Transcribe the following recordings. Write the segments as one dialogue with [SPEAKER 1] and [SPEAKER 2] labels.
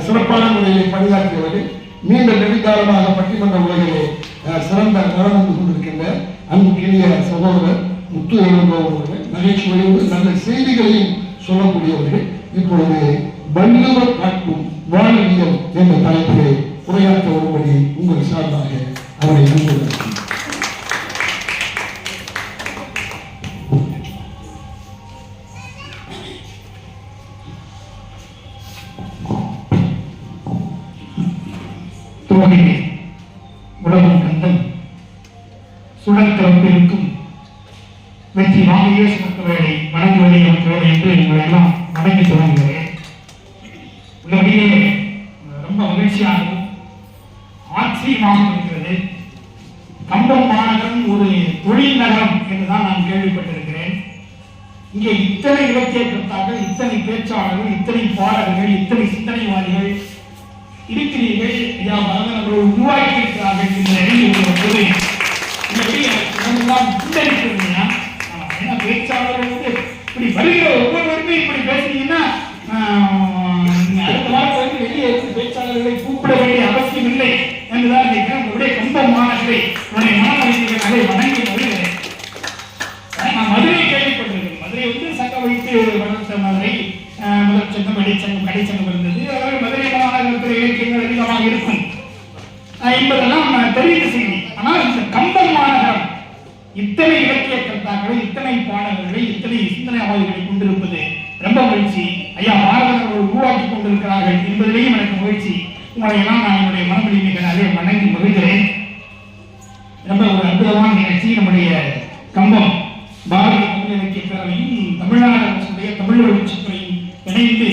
[SPEAKER 1] சிறப்பான முறையில் பணியாற்றியவர்கள் நீண்ட நெடுங்காலமாக பட்டிமன்ற உலகிலே சிறந்த நடந்து கொண்டிருக்கின்ற அன்புக்கினிய சகோதரர் முத்து அவர்கள் நகைச்சுவையோடு நல்ல செய்திகளையும் சொல்லக்கூடியவர்கள் இப்பொழுது வள்ளுவர் காட்டும் வாழ்வியல் என்ற தலைப்பிலே உரையாற்ற வரும்படி உங்கள் சார்பாக அவரை அனுப்புகிறார்.
[SPEAKER 2] உலகம் கந்தம் சுடற்கலப்பிற்கும் வெற்றி வாங்கியே சுமக்கவேளை வணங்குவதை வேலை என்று உங்களை எல்லாம் வணங்கி தொடங்குகிறேன். உள்ளபடியே ரொம்ப மகிழ்ச்சியாகவும் ஆச்சரியமாக இருக்கிறது. கம்பம் மாநகரம் ஒரு தொழில் நகரம் என்றுதான் நான் கேள்விப்பட்டிருக்கிறேன். இங்கே இத்தனை இலக்கிய கர்த்தாக்கள், இத்தனை பேச்சாளர்கள், இத்தனை பாடல்கள், இத்தனை சிந்தனைவாதிகள் இருக்கிறீர்கள். ஐயா பரதன் அவர்கள் உருவாக்கி இருக்கிறார்கள் என்ற போது ஏன்னா பேச்சாளர்கள் வந்து இப்படி வருகிற ஒவ்வொருவருமே இப்படி பேசுனீங்கன்னா அடுத்த வாரம் வந்து வெளியே பேச்சாளர்களை கூப்பிட வேண்டிய அவசியம் இல்லை என்றுதான் நினைக்கிறேன். உங்களுடைய சொந்த மாணவர்களை உடைய மாணவர்கள் அதை வணங்கி வருகிறேன். நான் மதுரையை கேள்விப்பட்டிருக்கேன். மதுரை வந்து சங்க வைத்து வளர்த்த மதுரை முதல் சங்கம் இடைச்சங்கம் கடைச்சங்கம் இருந்தது. அதாவது மதுரை மாநகரத்தில் இலக்கியங்கள் அதிகமாக இருக்கும் என்பதெல்லாம் தெரிந்த செய்தி. ஆனால் இந்த கம்பம் மாநகரம் இத்தனை இலக்கிய கர்த்தாக்களை, இத்தனை பாடல்களை, இத்தனை சிந்தனைவாதிகளை கொண்டிருப்பது ரொம்ப மகிழ்ச்சி. ஐயா பாரதன் அவர்கள் உருவாக்கி கொண்டிருக்கிறார்கள் என்பதிலேயும் எனக்கு மகிழ்ச்சி. உங்களை எல்லாம் நான் என்னுடைய மனவெளிமைகளை வணங்கி மகிழ்கிறேன். ரொம்ப ஒரு அற்புதமான நிகழ்ச்சி. நம்முடைய கம்பம் பாரத தமிழ் இலக்கிய பேரவையும் தமிழ்நாடு அரசுடைய தமிழ் வளர்ச்சித்துறையும் இணைந்து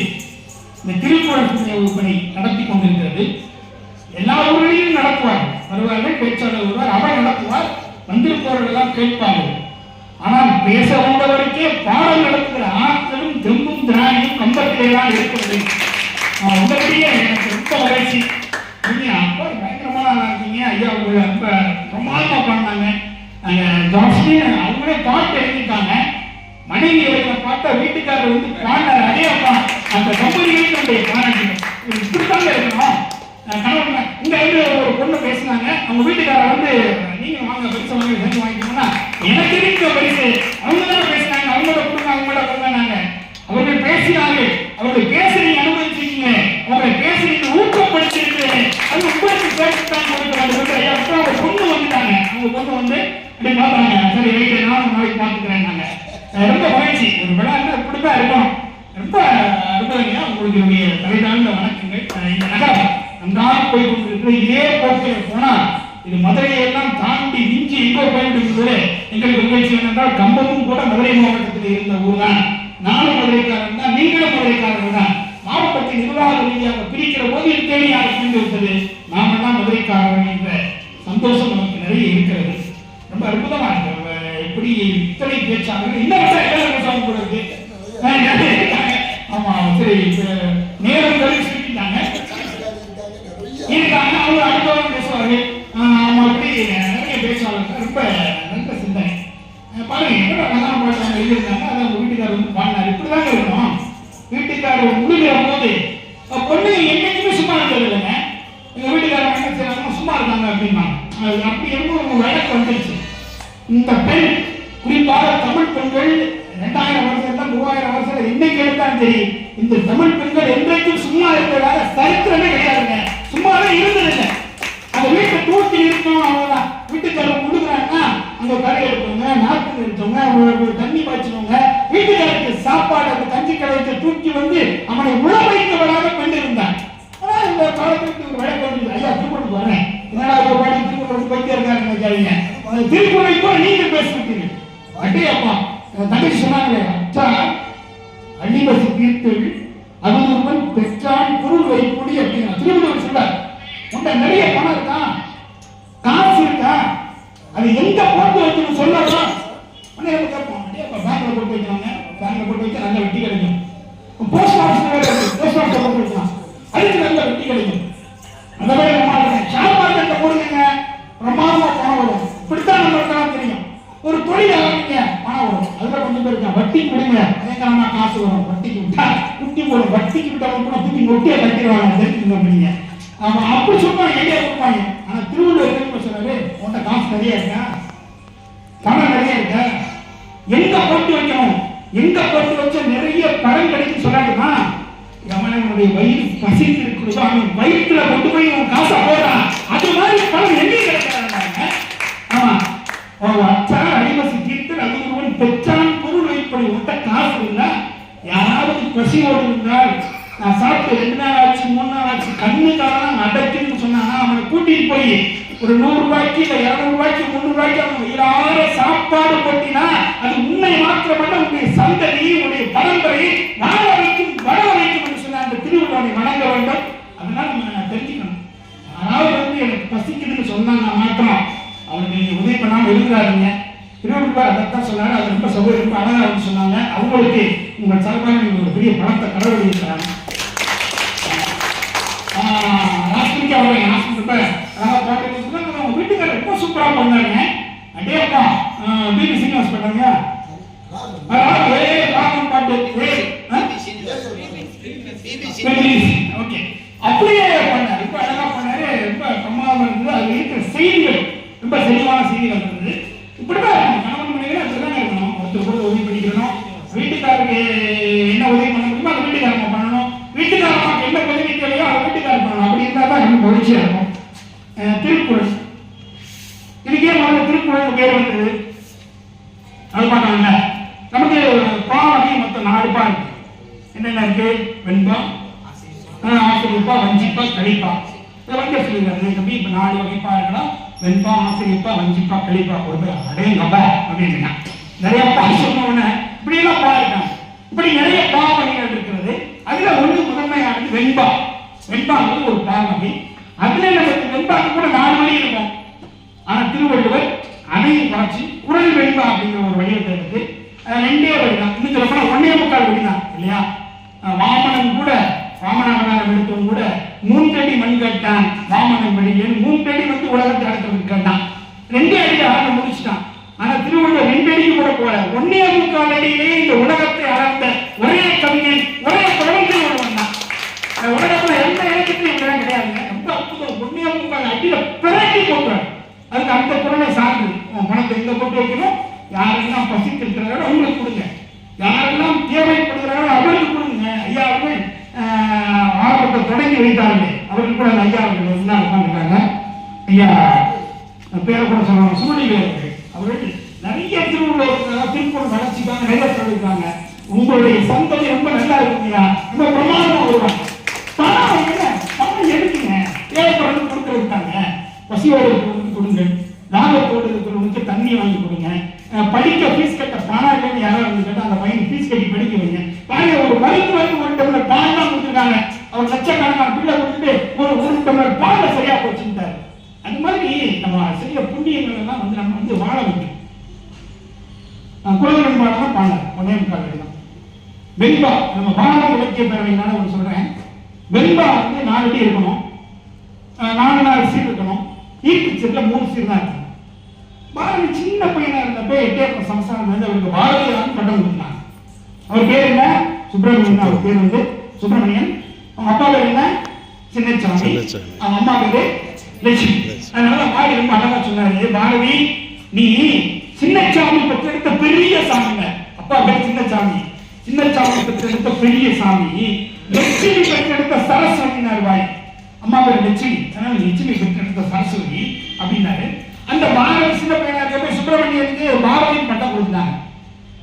[SPEAKER 2] இந்த திருக்குறள் புதிய வகுப்பினை நடத்தி கொண்டிருக்கிறது. எல்லா ஊர்களிலும் நடத்துவார்கள். வருவார்கள், பேச்சாளர் வருவார், அவர் நடத்துவார், வந்திருப்பவர்கள் எல்லாம் கேட்பார்கள். ஆனால் பேச வந்தவருக்கே பாடம் நடத்துகிற ஆற்றலும் தெம்பும் திராணியும் கம்பத்திலே தான் இருக்கிறது. உங்களுடைய எனக்கு ரொம்ப மகிழ்ச்சி. அப்போ பயங்கரமான இருக்கீங்க. ஐயா அவங்க ரொம்ப பிரமாதமா பண்ணாங்க. அவங்களே பாட்டு எழுதிட்டாங்க. மனைவி எழுதின பாட்டை வீட்டுக்காரர் வந்து பாடினார். அதே அப்பா அந்த கம்பெனிகளுக்கு நம்முடைய பாராட்டுகள். இப்படித்தாங்க இருக்கணும். கணவன் இங்க வந்து ஒரு பொண்ணு பேசினாங்க. அவங்க வீட்டுக்காரர் வந்து நீங்க வாங்க பரிசு வாங்கி சேர்ந்து வாங்கிக்கணும்னா எனக்கு இருக்க பரிசு அவங்க தான் பேசினாங்க. அவங்களோட கொடுங்க, அவங்களோட கொடுங்க. அவர்கள் பேசினார்கள். அவர்கள் பேச நீங்க அனுமதிச்சிருக்கீங்க. அவங்களை பேச நீங்க ஊக்கப்படுத்திருக்கீங்க. அது உங்களுக்கு பேசித்தான் கொடுக்கிறாங்க. ஐயா ஒரு பொண்ணு வந்துட்டாங்க. அவங்க பொண்ணு வந்து அப்படி பார்த்தாங்க. சரி ரைட்டு, நானும் நாளைக்கு பார்த்துக்கிறேன். ரொம்ப மகிழ்ச்சி. ஒரு விழா இப்படிதான் இருக்கணும். ரொம்ப அற்புதங்க. உங்களுக்கு தலைதாழ்ந்த வணக்கங்கள். இந்த நகரம் நன்றாக போய் கொண்டிருக்கிற இதே போக்கில் போனால் இது மதுரையெல்லாம் தாண்டி மிஞ்சி எங்கோ போயிட்டு எங்களுக்கு மகிழ்ச்சி. என்னென்றால் கம்பமும் கூட மதுரை மாவட்டத்தில் இருந்த ஊர் தான். நானும் மதுரைக்காரன் தான், நீங்களும் மதுரைக்காரர்கள் தான். மாவட்டத்தின் நிர்வாக ரீதியாக பிரிக்கிற போது தேனியாக பிரிந்து விட்டது. நாமெல்லாம் மதுரைக்காரர்கள் என்ற சந்தோஷம் நமக்கு நிறைய இருக்கிறது. ரொம்ப அற்புதமா இருக்கு. இப்படி இத்தனை பேச்சாளர்கள் இன்னும் கூட இருக்கு. ஆமா சரி, நேரம் சொல்லிட்டாங்க இருக்காங்க. அவங்க அனுபவம் பேசுவார்கள். ஆமா அப்படி நிறைய பேச்சாளர்கள். ரொம்ப நல்ல சிந்தனை. பாருங்க நல்லா பாட்டாங்க எழுதியிருந்தாங்க. அதை அவங்க வீட்டுக்காரர் வந்து பாடினார். இப்படிதாங்க இருக்கணும். வீட்டுக்காரர் முடிகிற போது பொண்ணு என்னைக்குமே சும்மா இருக்கிறது இல்லைங்க. எங்க வீட்டுக்காரர் என்ன செய்யறாங்க, சும்மா இருக்காங்க அப்படின்னா அப்படி இருக்கும். உங்க வழக்கு வந்துருச்சு. இந்த பெண் குறிப்பாக தமிழ் பெண்கள் 2000 வருஷம் 3000 வருஷம் என்னைக்கு எடுத்தாலும் சரி, இந்த தமிழ் பெண்கள் என்றைக்கும் சும்மா இருக்கிறதாக சரித்திரமே கிடையாதுங்க. சும்மாவே இருந்ததில்லை. அந்த வீட்டை தூக்கி இருக்கணும். அவ்வளவுதான். வீட்டுக்காரர் கொடுக்குறாங்கன்னா அங்க கடை எடுத்தவங்க, நாட்டு எடுத்தவங்க, தண்ணி பாய்ச்சினவங்க, வீட்டுக்காரருக்கு சாப்பாடு அந்த கஞ்சி கடையை தூக்கி வந்து அவனை உழவைத்தவராக பெண் இருந்தான். ஆனா இந்த காலத்துக்கு ஒரு வழக்கு வந்து ஐயா திருக்குறளுக்கு வரேன். என்னடா பாடி திருக்குறளுக்கு போயிட்டே இருக்காருன்னு நினைக்காதீங்க. திருக்குறளை கூட நீங்க பேசிட்டீங்க. அட்டே அப்பா தங்கச்சி சொன்னாங்களே, அச்சா அடிபசி தீர்த்தல் அது ஒருவன் பெற்றான் பொருள் வைப்பொடி அப்படின்னா திருவள்ளுவர் சொல்றார். உண்ட நிறைய பணம் இருக்கா, காசு இருக்கா, அது எங்க போட்டு வைக்கணும் சொல்லலாம். கேட்போம், பேங்க்ல போட்டு வைக்கிறாங்க. பேங்க்ல போட்டு வைக்க நல்ல வெட்டி கிடைக்கும். போஸ்ட் ஆஃபீஸ் போஸ்ட் ஆஃபீஸ் போட்டு வைக்கலாம், அதுக்கு நல்ல வெட்டி கிடைக்கும். அந்த மாதிரி ஷேர் மார்க்கெட்ல போடுங்க, பிரமாதமா பணம் வரும். இப்படித்தான் நம்மளுக்கு தெரியும். ஒரு தொழில் ஆரம்பிங்க, பணம் வரும். அதுல கொஞ்சம் பேருக்கு வட்டி கொடுங்க, பயங்கரமா காசு வரும். வட்டிக்கு விட்டா குட்டி போடும். வட்டிக்கு விட்டா கூட தூக்கி நொட்டி வீட்டை கட்டிடுவாங்க தெரிஞ்சுக்கணும் அப்படிங்க. அவன் அப்படி சொல்லுவாங்க, ஐடியா கொடுப்பாங்க. ஆனா திருவள்ளுவர் என்ன சொன்னாரு, உன்கிட்ட காசு நிறைய இருக்கா, பணம் நிறைய இருக்கா, எங்க போட்டு வைக்கணும், எங்க போட்டு வச்ச நிறைய பணம் கிடைக்கும் சொல்லாதுமா, அவனுடைய வயிறு பசித்து இருக்கிறதோ அவன் வயிற்றுல கொண்டு போய் அவன் காசை போடுறான். அது மாதிரி பணம் எங்கே கிடைக்கிறாங்க. ஆமா, அச்சான் அடிமசி தீர்த்து அதுவன் பெற்றான் பொருள் வைப்படி விட்ட காசு இல்லை. யாராவது பசியோடு இருந்தால், நான் சாப்பிட்டு 2 நாள் ஆச்சு 3 நாள் ஆச்சு கண்ணு காலம் அடைக்குன்னு சொன்னானா அவனை கூட்டிட்டு போய் ஒரு 100 ரூபாய்க்கு இல்லை 200 ரூபாய்க்கு 300 ரூபாய்க்கு அவன் வயிறார சாப்பாடு போட்டினா அது உண்மை மாத்திரமல்ல உன்னுடைய சந்ததி உன்னுடைய பரம்பரை வாழ வைக்கும் வளர வைக்கும் என்று சொன்ன அந்த திருவள்ளுவரை வணங்க வேண்டும். அதனால நம்ம தெரிஞ்சுக்கணும். யாராவது எனக்கு பசிக்குதுன்னு சொன்னாங்க மாத்திரம் அவனுக்கு நீங்க உதவி பண்ணாம இருக்கிறாருங்க. திருவள்ளுவர் அதைத்தான் சொன்னாரு. அது ரொம்ப சௌகரியம் ரொம்ப அழகா சொன்னாங்க. அவங்களுக்கு உங்கள் சார்பாக நீங்க ஒரு பெரிய பணத்தை கடவுள் இருக்கிறாங்க. வீட்டுக்காரர் ரொம்ப சூப்பரா பண்ணாங்க. அடேப்பா பிபி சீனிவாஸ் பண்ணாங்க. அப்படியே பண்ணாரு. ரொம்ப அழகா பண்ணாரு. ரொம்ப பிரமாதமா இருந்தது. அது இருக்கிற செய்திகள் ரொம்ப தெளிவான செய்திகள் இருந்தது. இப்படிதான் கணவன் மனைவி அப்படிதான் இருக்கணும். ஒருத்தர் கூட உதவி பண்ணிக்கணும். வீட்டுக்காரருக்கு என்ன உதவி பண்ண முடியுமோ அதை வீட்டுக்காரங்க பண்ணணும். வீட்டுக்காரமாக என்ன உதவி தேவையோ அதை வீட்டுக்காரர் பண்ணணும். அப்படி இருந்தால் தான் ரொம்ப மகிழ்ச்சியா இருக்கும். திருக்குறள் இதுக்கே முதல்ல திருக்குறள் பேர் வந்தது. அது பார்க்கலாம்ல. நமக்கு பாவகை மொத்தம் 4 பா இருக்கு. என்னென்ன இருக்கு? வெண்பா, ஆசிரியப்பா, வஞ்சிப்பா, கலிப்பா. இதை வந்து சொல்லிடுறாரு. தம்பி இப்போ 4 வகைப்பா இருக்கலாம். வெண்பா, ஆசிரியப்பா, வஞ்சிப்பா, கலிப்பா. ஒரு பேர் அடேங்கப்பா அப்படின்னா நிறைய பா சொன்ன இப்படி எல்லாம் பா இருக்காங்க. இப்படி நிறைய பாவகைகள் இருக்கிறது. அதுல ஒன்று முதன்மையானது வெண்பா. வெண்பாங்கிறது ஒரு பாவகை. அதுல நமக்கு வெண்பாக்கு கூட 4 வழி இருக்கும். ஆனா திருவள்ளுவர் அதையும் குறைச்சி குறள் வெண்பா அப்படிங்கிற ஒரு வடிவத்தை எடுத்து 2 வழி தான். இன்னும் சொல்ல போனா 1.25 வழி தான் இல்லையா. வாமனன் கூட வாமனாவதாரம் எடுத்தவன் கூட 3 அடி மண் கேட்டான். வாமனன் வழியில் 3 அடி வந்து உலகத்தை அடுத்தவன் கேட்டான். 2 அடியில் அளந்து முடிச்சுட்டான். ஆனா திருவள்ளுவர் 2 அடிக்கு கூட போல 1.25 அடியிலேயே இந்த உலகத்தை அளந்த ஒரே கவிஞன், ஒரே குறள் திருவள்ளுவன் தான். உலகத்துல எந்த இலக்கியத்திலும் கிடையாது. ரொம்ப அற்புதம். 1.25 அடியில பிறட்டி போட்டுறாரு. அதுக்கு அந்த குறளை சார்ந்து பணத்தை எங்க போட்டு வைக்கணும், யாரெல்லாம் பசித்திருக்கிறாரோ அவங்களுக்கு கொடுங்க, யாரெல்லாம் தேவைப்படுகிறாரோ அவருக்கு கொடுங்க. ஐயா அவர்கள் ஆரம்பத்தை தொடங்கி வைத்தார்கள். அவர்கள் கூட ஐயா அவர்கள் என்ன உட்காந்துருக்காங்க. ஐயா பேரை கூட சொல்லுவாங்க, சுமணிவேல் அவர்கள் நிறைய திருக்குறள் வளர்ச்சிக்காக நிறைய சொல்லியிருக்காங்க. உங்களுடைய சந்ததி ரொம்ப நல்லா இருக்குங்களா, ரொம்ப பிரமாதமா வருவாங்க. பணம் என்ன பணம் எடுக்குங்க, தேவைப்படுறது கொடுக்க இருக்காங்க. பசியோடு கொடுங்க, லாபத்தோடு இருக்கிறவங்களுக்கு தண்ணி வாங்கி கொடுங்க. படிக்க ஃபீஸ் கட்ட பணம் இல்லைன்னு யாராவது கேட்டால் அந்த பையன் ஃபீஸ் கட்டி படிக்க வைங்க. பாருங்க, ஒரு மருத்துவருக்கு 1 டம்ளர் பால் தான் கொடுத்துருக்காங்க. அவர் லட்சக்கணக்கான பிள்ளை கொடுத்துட்டு ஒரு டம்ளர் பால்ல சரியா போச்சுட்டாரு. அந்த மாதிரி நம்ம செய்ய புண்ணியங்கள் எல்லாம் வந்து நம்ம வந்து வாழ வைக்கும். குலதன் பாடம் பாடல 1.25 தான். வெண்பா நம்ம பாரத இலக்கிய பேரவையினால ஒன்று சொல்றேன். வெண்பா வந்து 4 அடி இருக்கணும், 4 சீர் இருக்கணும். ஈர்ப்பு சீர்ல 3 சீர் தான் இருக்கணும். பாரதி சின்ன பையனா இருந்தப்ப 8 சமஸ்தானம் வந்து அவருக்கு பாரதியார் பட்டம் கொடுத்தாங்க. அவர் பேர் என்ன? சுப்பிரமணியன். அவர் பேர் வந்து சுப்பிரமணியன். அவங்க அப்பா பேர் என்ன? சின்னசாமி. அவங்க அம்மா பேரு லட்சுமி. அதனால பாரதி ரொம்ப அழகா சொன்னாரு, பாரதி நீ சின்னசாமி பெற்றெடுத்த பெரிய சாமிங்க. அப்பா பேர் சின்னசாமி. சின்னசாமி பெற்றெடுத்த பெரிய சாமி. லட்சுமி பெற்றெடுத்த சரஸ்வதினார் வாய். அம்மா பேர் லட்சுமி. அதனால லட்சுமி பெற்றெடுத்த சரஸ்வதி அப்படின்னாரு. அந்த பாரதி சின்ன பையனா இருக்கப்ப சுப்பிரமணியனுக்கு பாரதியின் பட்டம் கொடுத்தாங்க.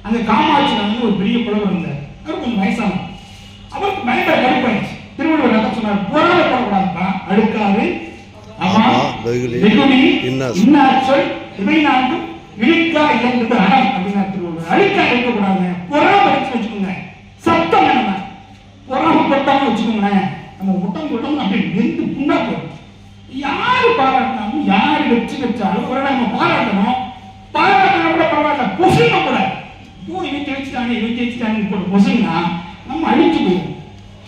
[SPEAKER 2] அந்த காமாட்சியில வந்து ஒரு பெரிய புலவர் இருந்தார். அவர் கொஞ்சம் வயசானவர். அவருக்கு பயங்கர கடுப்பாயிடுச்சு. திருவள்ளுவர் என்ன சொன்னார், போராடப்படக்கூடாதுப்பா, அழுக்காது வெகுளி இன்னாச்சொல் இவை 4 இழுக்கா இயங்குது அறம் அப்படின்னா திருவள்ளுவர். அழுக்கா இருக்கக்கூடாது, பொறாமரிச்சு வச்சுக்கோங்க. சத்தம் வேணுங்க, பொறாமப்பட்டாம வச்சுக்கோங்களேன். நம்ம முட்டம் கொட்டம் அப்படி வெந்து புண்ணா போகும். யாரு பாராட்டினாலும் யாரு வெற்றி பெற்றாலும் ஒரு நம்ம பாராட்டணும். பாராட்டணும் கூட பரவாயில்ல, பொசுங்க கூடாது. இவன் ஜெயிச்சுட்டாங்க போட்டு பொசுங்கன்னா நம்ம அழிஞ்சு போயிடும்.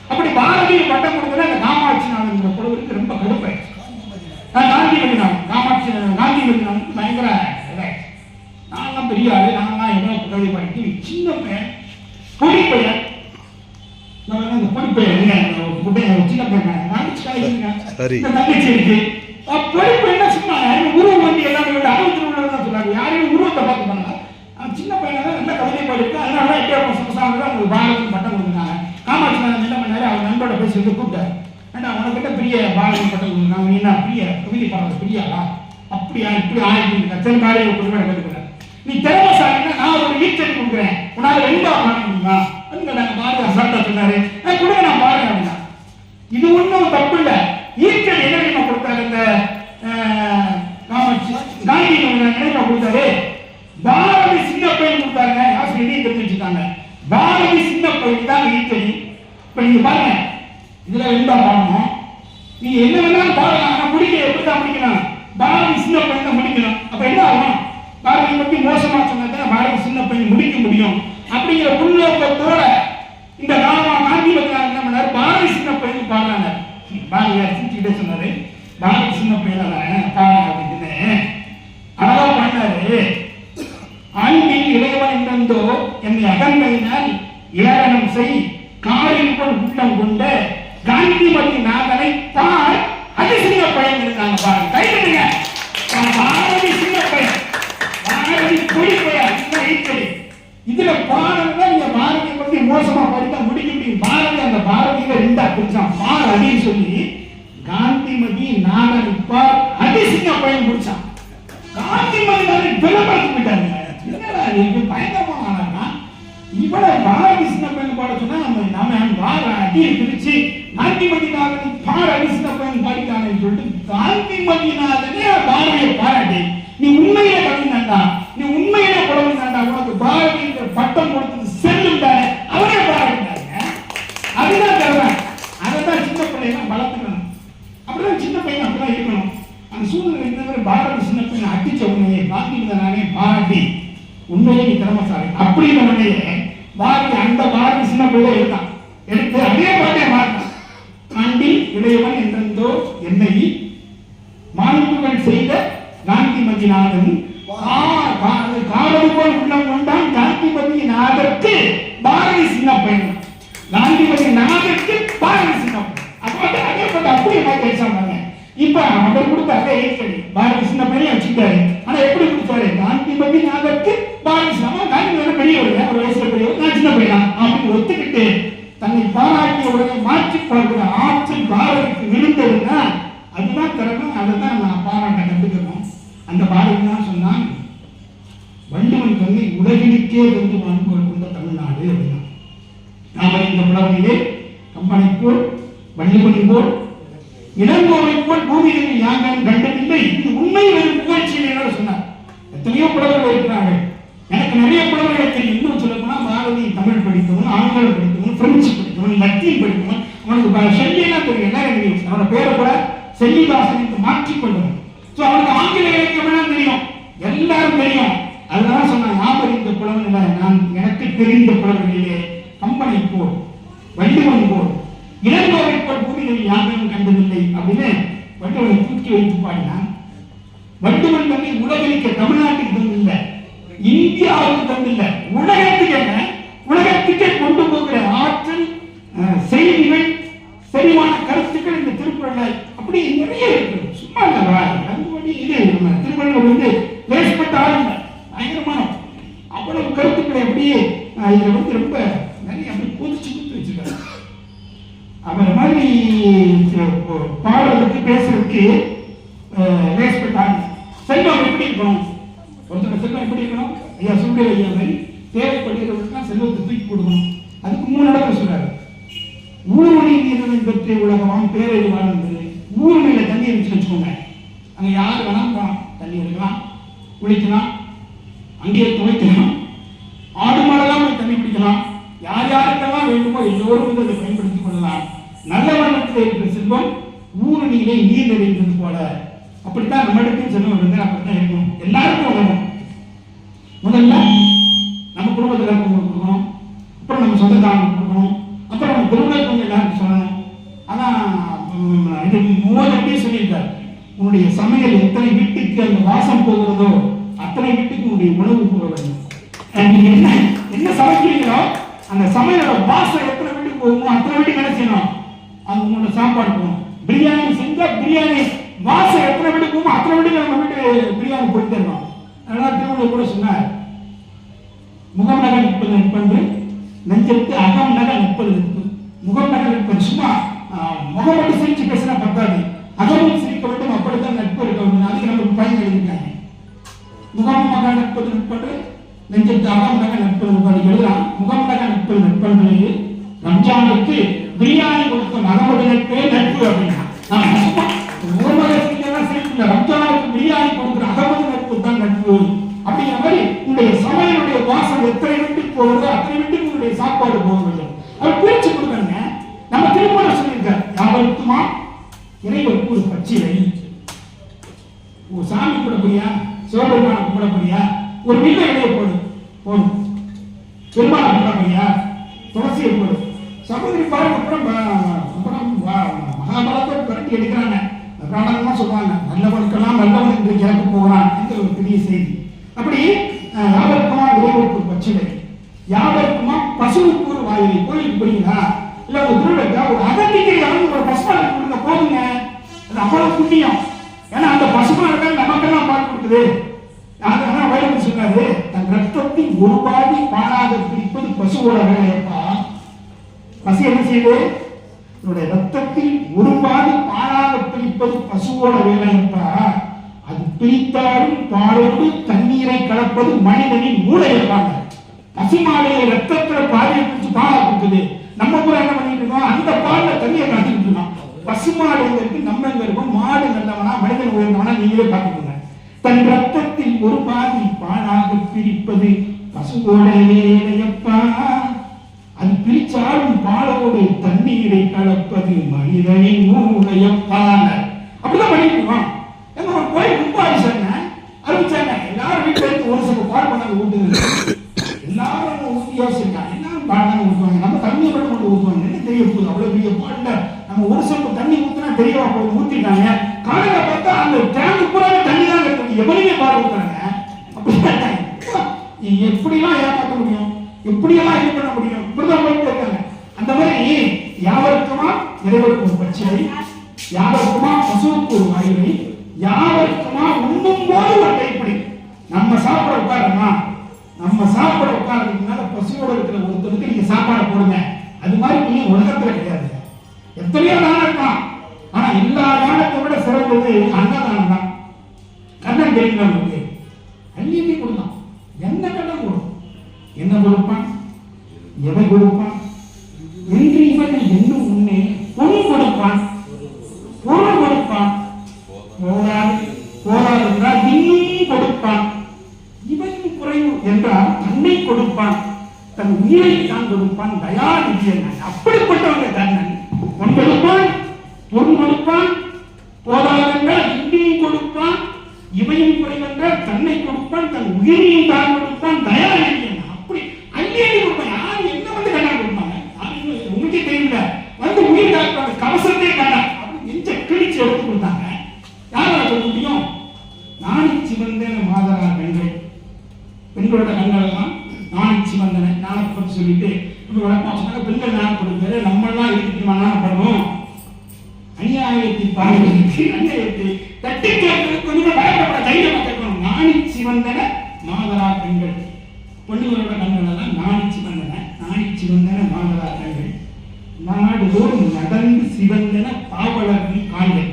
[SPEAKER 2] அப்படி பாரதிய பட்டம் கொடுத்தா அந்த காமாட்சி நாடுங்கிற புலவருக்கு ரொம்ப கடுப்பாயிடுச்சு. காந்திமதி நாடு காந்திமதி நாடு பயங்கர இதாயிடுச்சு. நான்லாம் பெரிய ஆளு, நான்லாம் எவ்வளோ கவிதை பாடிட்டு சின்ன பையன் பொடிப்பையன். அந்த பொடிப்பையன் சின்ன சின்ன பையன்
[SPEAKER 3] சரி.
[SPEAKER 2] இந்த தங்கச்சி இருக்கு. படிப்பு என்ன சும்மா உருவம் வந்து எல்லாமே விட அறுபத்தி தான் சொல்றாங்க. யாரையும் உருவத்தை பார்த்து பண்ணல. சின்ன பையனாக நல்ல கவிதை பாடிருக்கு. அதனால எட்டே சமசாரம் அவங்களுக்கு பாரதி பட்டம் கொடுத்துருக்காங்க. காமாட்சி நாதன் என்ன பண்ணாரு, அவர் நண்பரோட பேசி வந்து கூப்பிட்டாரு. ஏன்னா உனக்கிட்ட பெரிய பாரதி பட்டம் கொடுத்துருக்காங்க, நீ என்ன பெரிய கவிதை பாடுறது பெரியாளா, அப்படியா இப்படி ஆயிரம் கச்சன் காலையை கொடுக்க கேட்டுக்கிறார். நீ திறமசாலின்னா நான் ஒரு ஈச்சடி கொடுக்குறேன், உன்னால வெண்பா பாட முடியுமா நாங்கள் பாரதி அசால்ட்டா சொன்னாரு. கொடுங்க நான் பாடுறேன் அப்படின்னா. இது ஒன்றும் தப்பு இல்லை. ஈச்சடி என்ன நினைவு கொடுத்தாரு, இந்த காமாட்சி காந்தி நினைவு கொடுத்தாரு. பாரதி சின்ன பையன் கொடுத்தாங்க. ஆசிரியர் தெரிஞ்சு வச்சுட்டாங்க. பாரதி சின்ன பையன் தான் ஈச்சடி. இப்ப நீங்க பாருங்க, இதுல வெண்பா பாடணும், நீ என்ன வேணாலும் பாடலாம், ஆனா முடிக்க எப்படிதான் முடிக்கணும், பாரதி சின்ன பையன் தான் முடிக்கணும். அப்ப என்ன ஆகும், பாரதி பத்தி மோசமா சொன்னா பாரதி சின்ன பையன் முடிக்க முடியும் அப்படிங்கிற உள்நோக்கத்தோட இந்த காந்தி பத்தி என்ன பண்ணாரு, பாரதி சின்ன பையன் பாடுறாங்க. பாரதியார் சிரிச்சுக்கிட்டே சொன்னாரு, பாரதி சின்ன பையன் பாடுறாங்க அப்படின்னு அழகா பண்ணாரு. அன்பில் இறைவன் என்றோ என்னை அகன்மையினால் ஏளனம் செய் காரில் கொள் உள்ளம் கொண்ட காந்திமதி நாதனை பார் அது சின்ன பையன் இருக்காங்க பாருங்க. கைதுங்க, பாரதி சின்ன பையன், பாரதி கொடி பையன். இதுல பாரதி நீங்க பாரதியை பத்தி மோசமா படித்தா முடிக்க முடியும். பாரதி அந்த பாரதியில ரெண்டா பிடிச்சான். பார் அடின்னு சொல்லி காந்திமதி நாதனை பார் அடி சின்ன பையன் பிடிச்சான். காந்திமதி நாதனை விளம்பரத்து போயிட்டாங்க. பயங்கரமான இவளை பாரதி சின்ன பையன் பாட சொன்னா நம்ம பார அடியை பிரிச்சு காந்திமதி நாதனை பார் அடி சின்ன பையன் பாடிட்டாங்கன்னு சொல்லிட்டு காந்திமதி நாதனே பாரதியை பாராட்டி, நீ உண்மையில கவிஞன்டா, நீ உண்மையில புலவன்டா, உனக்கு பாரதி பட்டம் கொடுத்தது செல்லும் தானே அவரே பாராட்டினாங்க. அதுதான் தேவை. அதைதான் சின்ன பிள்ளைங்க வளர்த்துக்கணும். அப்படிதான் சின்ன பையன் அப்படிதான் இருக்கணும். அந்த சூழ்நிலை இருந்தவரை பாரதி சின்ன பையனை அடிச்ச உண்மையை காந்திமதி நானே பாராட்டி உண்மையை நீ திறமசாலி அப்படின்னு உடனே பாரதி அந்த பாரதி சின்ன பிள்ளை எடுத்தான். எடுத்து அதே பாட்டை மாட்டான். ஆண்டில் இளையவன் என்றோ என்னை மாண்புகள் செய்த காந்திமதி நாதன் காரது போல் உள்ளம் கொண்டான் காந்திமதி நாதற்கு பாரதி சின்ன பையன், காந்திமதி நாதற்கு பாரதி சின்ன பையன். அதே போட்டு அப்படியே மாற்றி வச்சாங்க. இப்ப அவர் கொடுத்த அதே ஏற்கனவே பாரதி சின்ன பையன் வச்சுட்டாரு. ஆனா எப்படி கொடுத்தாரு, காந்திமதி நாதற்கு பாரதி சின்ன காந்திமதி பெரியவர், ஒரு வயசுல பெரியவர், நான் சின்ன பையன் அப்படின்னு ஒத்துக்கிட்டு தன்னை பாராட்டிய உடனே மாற்றி பார்க்கிற ஆற்றல் பாரதிக்கு விழுந்ததுன்னா அதுதான் திறமை. அதுதான் நான் பாராட்ட கற்றுக்கணும். அந்த பாரதி தான் சொன்னான், வள்ளுவன் தன்னை உலகிற்கே வந்து அன்புகள் கொண்ட தமிழ்நாடு அப்படின்னா. நாம இந்த புலவனிலே கம்பனை போல் வள்ளுவன் போல் இளங்கோவை போல் பூமியில் யாரும் கண்டதில்லை. இது உண்மை புகழ்ச்சியில் சொன்னார். எத்தனையோ புலவர்கள் இருக்கிறார்கள். எனக்கு நிறைய புலவர்கள் தெரியும். இன்னும் சொல்ல போனா பாரதி தமிழ் படித்தவன், ஆங்கிலம் படித்தவன், பிரெஞ்சு படித்தவன், லத்தீன் படித்தவன், அவனுக்கு செல்லியெல்லாம் தெரியும். எல்லாரும் தெரியும். அவனோட பேரை கூட செல்லிதாசனுக்கு மாற்றிக்கொண்டவன். அவனுக்கு ஆங்கில இலக்கியம் தெரியும், எல்லாரும் தெரியும். அதனால சொன்னான், நான் அறிந்த புலவன் இல்லை, நான் எனக்கு தெரிந்த புலவர்களிலே கம்பனை போல் வள்ளுவன் போல் இளங்கோவை போல் பூமியில் யாரும் கண்டதில்லை அப்படின்னு வள்ளுவனை தூக்கி வைத்து பாடினான். வள்ளுவன் தன்னை உலகிற்கு தமிழ்நாட்டுக்கு தந்தில்லை, இந்தியாவுக்கு தந்தில்லை, உலகத்துக்கு என்ன உலகத்துக்கே கொண்டு போகிற ஆற்றல், செய்திகள், செறிவான கருத்துக்கள் இந்த திருக்குறளை அப்படி நிறைய இருக்கு. சும்மா இது நம்ம திருக்குறள் வந்து பேசப்பட்ட ஆளுங்க பயங்கரமான அவ்வளவு கருத்துக்களை அப்படியே இதுல வந்து ரொம்ப நிறைய அப்படி கொதிச்சு கொடுத்து வச்சிருக்காரு. அவர் மாதிரி பாடுறதுக்கு பேசுறதுக்கு பேசப்பட்டாங்க. செல்வம் எப்படி இருக்கணும், ஒருத்தர் செல்வம் எப்படி இருக்கணும், ஐயா சொல்ற ஐயா மாதிரி தேவைப்படுகிறவர்களுக்கு செல்வத்தை தூக்கி கொடுக்கணும். அதுக்கு 3 இடத்துல சொல்றாரு. ஊர்வனை நீரின் பெற்ற உலகமாம் பேரறிவான் என்பது. ஊர்மையில தண்ணி இருந்துச்சு வச்சுக்கோங்க, அங்க யாரு வேணாலும் போகலாம், தண்ணி எடுக்கலாம், குளிக்கலாம், அங்கேயே துவைக்கலாம், ஆடு மாடெல்லாம் போய் தண்ணி பிடிக்கலாம், யார் யாருக்கெல்லாம் வேண்டுமோ எல்லோரும் வந்து அதை பயன்படுத்திக் கொள்ளலாம். நல்ல வண்ணத்தில் இருக்கிற செல்வம் ஊரணியிலே நீர் நிறைந்தது போல. அப்படித்தான் நம்மளுக்கும் செல்வம் இருந்தால் அப்படித்தான் இருக்கணும். எல்லாருக்கும் உதவும். முதல்ல நம்ம குடும்பத்தில் இருக்கவங்களுக்கு கொடுக்கணும், அப்புறம் நம்ம சொந்தக்காரங்களுக்கு கொடுக்கணும், அப்புறம் நம்ம குடும்பத்தவங்க எல்லாருக்கும் சொல்லணும். ஆனா இது மூணு சொல்லியிருக்காரு, உன்னுடைய சமையல் எத்தனை வீட்டுக்கு அந்த வாசம் போகிறதோ அத்தனை வீட்டுக்கு உன்னுடைய உணவு போக வேண்டும். நீங்க என்ன சமைக்கிறீங்களோ அந்த சமையலோட வாசம் எத்தனை வீட்டுக்கு போகுமோ அத்தனை வீட்டுக்கு என்ன செய்யணும், அது உங்களோட சாப்பாடு போகும். பிரியாணி செஞ்சா பிரியாணி வாசம் எத்தனை வீட்டுக்கு போகும் அத்தனை வீட்டுக்கு நம்ம வீட்டு பிரியாணி போயிட்டு இருக்கோம். அதனால திருவள்ளுவர் கூட சொன்னார், முகம் நகை நிற்பது நட்பன்று, நெஞ்செடுத்து அகம் நகை நிற்பது நட்பு. முகம் நகை நிற்பது சும்மா முகம் மட்டும் சிரிச்சு பேசினா பத்தாது, அகமும் சிரிக்க வேண்டும், அப்படித்தான் நட்பு இருக்க வேண்டும். அதுக்கு நமக்கு பயன் எழுதிருக்காங்க. முகம் நகை நிற்பது நட்பன்று, நெஞ்செடுத்து அகம் நகை நிற்பது நட்பு எழுதலாம். முகம் நகை நிற்பது நட்பன்று, ரம்ஜானுக்கு பிரியாணி கொடுத்த மகமது நட்பே நட்பு அப்படின்னா ரம்ஜானுக்கு பிரியாணி கொடுக்கிற அகமது நட்பு தான் நட்பு அப்படிங்கிற மாதிரி உங்களுடைய சமையலுடைய வாசம் எத்தனை வீட்டுக்கு போகுதோ அத்தனை வீட்டுக்கு உங்களுடைய சாப்பாடு போக வேண்டும். அவர் பிரிச்சு கொடுக்கணுங்க. நம்ம திருமணம் சொல்லியிருக்கார், யாவருக்குமா இறைவருக்கு ஒரு பச்சிலை. ஒரு சாமி கூட போறியா, சிவபெருமான கூட போறியா, ஒரு வீட்டை இடையே போடும், பெருமாளை கூட போறியா, துளசியை போடு. சகோதரி பாருங்க, அப்புறம் மகாபாரத்தை கரண்டி எடுக்கிறாங்க. பிராணங்கள்லாம் சொல்றாங்க, நல்லவனுக்கெல்லாம் நல்லவன் என்று கேட்க போகிறான் என்ற ஒரு பெரிய செய்தி. அப்படி யாவருக்குமா இறைவருக்கு ஒரு பச்சிலை, யாவருக்குமா பசுவுக்கு ஒரு வாயிலை. கோயிலுக்கு போறீங்களா, இல்ல ஒரு திருவிழா ஒரு அகத்திக்கை இறந்து ஒரு பசுமாடு கொடுங்க போதுங்க, அது அவ்வளவு புண்ணியம். ஏன்னா அந்த பசுமாடுகள் நமக்கெல்லாம் பால் கொடுக்குது. அதனால வைரவர் சொன்னாரு, தன் ரத்தத்தின் ஒரு பாதி பாலாக பிரிப்பது பசுவோட வேலையப்பா. பசு என்ன செய்யுது, என்னுடைய ரத்தத்தில் ஒரு பாதி பாலாக பிரிப்பது பசுவோட வேலையப்பா. அது பிரித்தாலும் பாலோடு தண்ணீரை கலப்பது மனிதனின் மூளை இருப்பாங்க. பசுமாடைய ரத்தத்துல பாலியை பிடிச்சு பாலா கொடுக்குது. நம்ம கூட என்ன பண்ணிட்டு இருக்கோம், அந்த பால்ல தண்ணியை காட்டிட்டு இருக்கோம். பசுமாடு எங்க இருக்கு, நம்ம எங்க இருக்கோம். மாடு நல்லவனா மனிதன் உயர்ந்தவனா நீங்களே பார்த்துக்கோங்க. தன் ரத்தத்தில் ஒரு பாதி பாலாக பிரிப்பது பசுவோட வேலையப்பா. அது பிரிச்சாலும் பாலோடு தண்ணீரை கலப்பது மனிதனின் மூளையப்பா. அப்படிதான் பண்ணிட்டு இருக்கோம். எங்க ஒரு கோயில் ரொம்ப ஆயிடுச்சாங்க, அறிவிச்சாங்க, எல்லாரும் வீட்டுல இருந்து ஒரு சில பால் பண்ணாங்க ஊட்டுங்க. எல்லாரும் ஊற்றி யோசிச்சிருக்காங்க, எல்லாரும் பால் ஊற்றுவாங்க, நம்ம தண்ணியை மட்டும் கொண்டு ஊற்றுவாங்க. என்ன தெரிய போகுது, அவ்வளவு பெரிய பால்ல நம்ம ஒரு சொம்பு தண்ணி ஊற்றினா தெரியவா போகுது. ஊற்றிட்டாங்க, காலையில பார்த்தா அந்த டேங்க் பூரா தண்ணி தான் இருக்கு, எவனையுமே பால் ஊற்றுறாங்க. அப்படின்னா எப்படிலாம் ஏமாற்ற முடியும், எப்படியெல்லாம் இது பண்ண முடியும், இப்படிதான் போயிட்டு இருக்காங்க. அந்த மாதிரி யாவருக்குமா இறைவருக்கு ஒரு பச்சிலை, யாவருக்குமா பசுவுக்கு ஒரு வாயிலை, யாவருக்குமா உண்ணும் போது ஒரு கைப்பிடி. நம்ம சாப்பிட உட்காரமா, நம்ம சாப்பிட உட்கார்றதுனால பசுவோட இருக்கிற ஒருத்தருக்கு நீங்க சாப்பாடு போடுங்க. அது மாதிரி நீ உலகத்துல கிடையாது. எத்தனையோ தானம் இருக்கலாம், ஆனா எல்லா தானத்தை விட சிறந்தது அன்னதானம் தான். கண்ணன் தெரியுங்க, நமக்கு அள்ளி கொடுத்தான். என்ன கண்ணன் கொடுக்கும், என்ன கொடுப்பான், எவை கொடுப்பான் என்று இவன் என்னும் முன்னே பொருள் கொடுப்பான், பொருள் கொடுப்பான். போராது என்றால் இன்னும் கொடுப்பான். இவன் குறைவு என்றால் தன்னை கொடுப்பான், தன் உயிரை தான் கொடுப்பான். தயாநிதி அப்படிப்பட்டவங்க கண்ணன். பொன் கொடுப்பான், பொருள் கொடுப்பான், போராதென்றால் இன்னும் கொடுப்பான். இவையும் குறைவென்றால் தன்னை கொடுப்பான், தன் உயிரையும் தான் கொடுப்பான். தயாநிதி அப்படி அள்ளி கொடுப்பான். யார் என்ன வந்து கண்ணா கொடுப்பாங்க, உங்களுக்கே தெரியல. வந்து உயிர் காப்பாங்க, கவசத்தே கண்ணா அப்படி நெஞ்ச கிழிச்சு எடுத்து கொடுத்தாங்க. யாரால சொல்ல முடியும்? நாணி சிவந்தன மாதரா கண்கள், பெண்களோட கண்கள் எல்லாம் நாணி சிவந்தன ஞானப்பட்டு சொல்லிட்டு பெண்கள் ஞானம் கொடுத்தாரு. நம்ம எல்லாம் இருக்கு ஞானப்படணும். அநியாயத்தை பார்வைக்கு அநியாயத்தை தட்டி கேட்கறதுக்கு கொஞ்சம் பயப்பட தைரியமா கேட்கணும். நாணி சிவந்தன மாதரா கண்கள், பெண்களோட கண்கள் எல்லாம் நாணி சிவந்தன, நாணி சிவந்தன மாதரா கண்கள். நாடுதோறும் நடந்து சிவந்தன பாவலர்கள் கால்கள்.